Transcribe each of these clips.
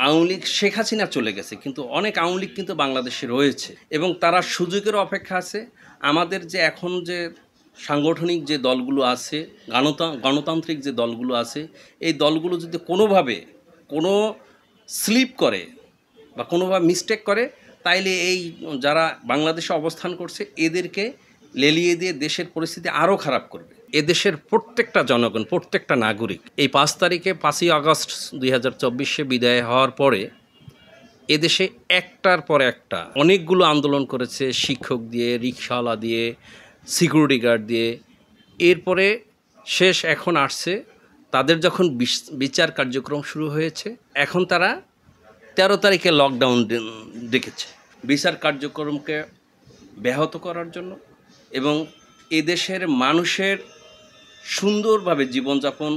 আওয়ামী লীগ শেখ হাসিনা চলে গেছে, কিন্তু অনেক আওয়ামী লীগ কিন্তু বাংলাদেশে রয়েছে এবং তারা সুযোগের অপেক্ষা আছে। আমাদের যে এখন যে সাংগঠনিক যে দলগুলো আছে, গণতান্ত্রিক যে দলগুলো আছে, এই দলগুলো যদি কোনোভাবে কোনো স্লিপ করে বা কোনোভাবে মিস্টেক করে, তাইলে এই যারা বাংলাদেশে অবস্থান করছে এদেরকে লেলিয়ে দিয়ে দেশের পরিস্থিতি আরও খারাপ করবে। এদেশের প্রত্যেকটা জনগণ, প্রত্যেকটা নাগরিক এই 5 তারিখে 5ই আগস্ট 2024 বিদায় হওয়ার পরে এদেশে একটার পর একটা অনেকগুলো আন্দোলন করেছে, শিক্ষক দিয়ে, রিকশাওয়ালা দিয়ে, সিকিউরিটি গার্ড দিয়ে। এরপরে শেষ এখন আসছে তাদের যখন বিচার কার্যক্রম শুরু হয়েছে, এখন তারা 13 তারিখে লকডাউন ডেকেছে বিচার কার্যক্রমকে ব্যাহত করার জন্য এবং এদেশের মানুষের সুন্দরভাবে জীবনযাপন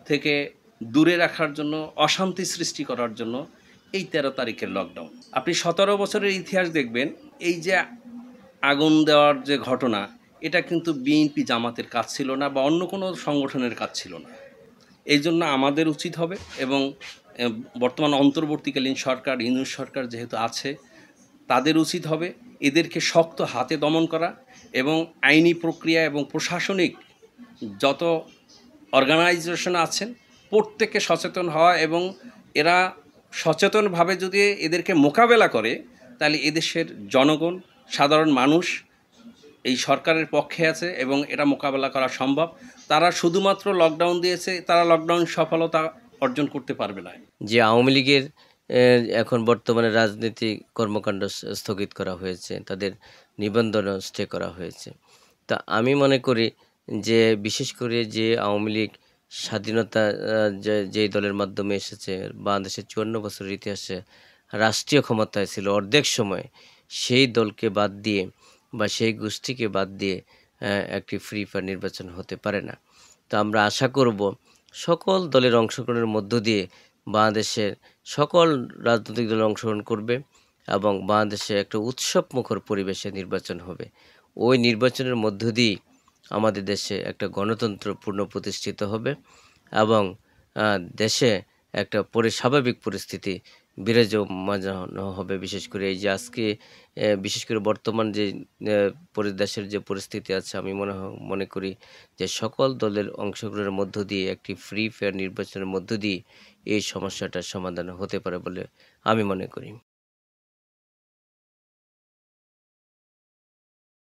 থেকে দূরে রাখার জন্য, অশান্তি সৃষ্টি করার জন্য এই 13 তারিখের লকডাউন। আপনি 17 বছরের ইতিহাস দেখবেন, এই যে আগুন দেওয়ার যে ঘটনা, এটা কিন্তু বিএনপি জামাতের কাজ ছিল না বা অন্য কোনো সংগঠনের কাজ ছিল না। এই জন্য আমাদের উচিত হবে এবং বর্তমান অন্তর্বর্তীকালীন সরকার, ইউনূস সরকার যেহেতু আছে, তাদের উচিত হবে এদেরকে শক্ত হাতে দমন করা এবং আইনি প্রক্রিয়া এবং প্রশাসনিক যত অর্গানাইজেশন আছেন প্রত্যেকে সচেতন হওয়া এবং এরা সচেতনভাবে যদি এদেরকে মোকাবেলা করে, তাহলে এদেশের জনগণ, সাধারণ মানুষ এই সরকারের পক্ষে আছে এবং এটা মোকাবেলা করা সম্ভব। তারা শুধুমাত্র লকডাউন দিয়েছে, তারা লকডাউন সফলতা অর্জন করতে পারবে না। যে আওয়ামী লীগের এখন বর্তমানে রাজনৈতিক কর্মকাণ্ড স্থগিত করা হয়েছে, তাদের নিবন্ধনও স্টে করা হয়েছে। তা আমি মনে করি যে বিশেষ করে যে আওয়ামী লীগ স্বাধীনতা যেই দলের মাধ্যমে এসেছে, বাংলাদেশের 54 বছরের ইতিহাসে রাষ্ট্রীয় ক্ষমতায় ছিল অর্ধেক সময়, সেই দলকে বাদ দিয়ে বা সেই গোষ্ঠীকে বাদ দিয়ে একটি ফ্রি ফেয়ার নির্বাচন হতে পারে না। তো আমরা আশা করব সকল দলের অংশগ্রহণের মধ্য দিয়ে বাংলাদেশের সকল রাজনৈতিক দল অংশগ্রহণ করবে এবং বাংলাদেশে একটা উৎসবমুখর পরিবেশে নির্বাচন হবে। ওই নির্বাচনের মধ্য দিয়ে আমাদের দেশে একটা গণতন্ত্র পুনঃপ্রতিষ্ঠিত হবে এবং দেশে একটা স্বাভাবিক পরিস্থিতি বিরাজমান হবে। বিশেষ করে এই যে আজকে বিশেষ করে বর্তমান যে দেশের যে পরিস্থিতি আছে, আমি মনে করি যে সকল দলের অংশগ্রহণের মধ্য দিয়ে একটি ফ্রি ফেয়ার নির্বাচনের মধ্য দিয়ে এই সমস্যাটার সমাধান হতে পারে বলে আমি মনে করি।